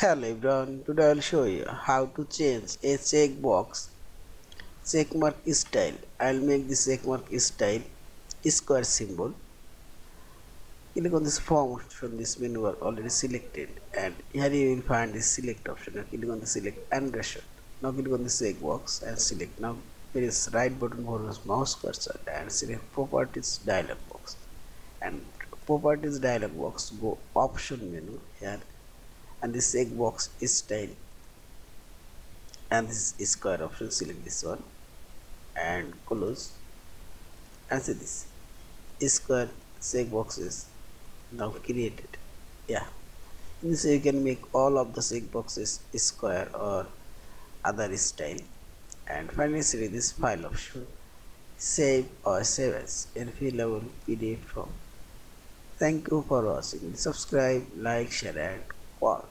Hello everyone, today I will show you how to change a checkbox checkmark style. I will make this checkmark style square symbol. Click on this form option, this menu bar already selected, and here you will find this select option. Now click on the select and reshot. Now click on the checkbox and select. Now press right button for the mouse cursor and select properties dialog box. And properties dialog box, go option menu here, and this checkbox style and this square option, select this one and close, and see this square checkboxes now created. Yeah, in this you can make all of the checkboxes square or other style. And finally select this file option, save or save as in fillable PDF form. Thank you for watching. Subscribe, like, share and comment.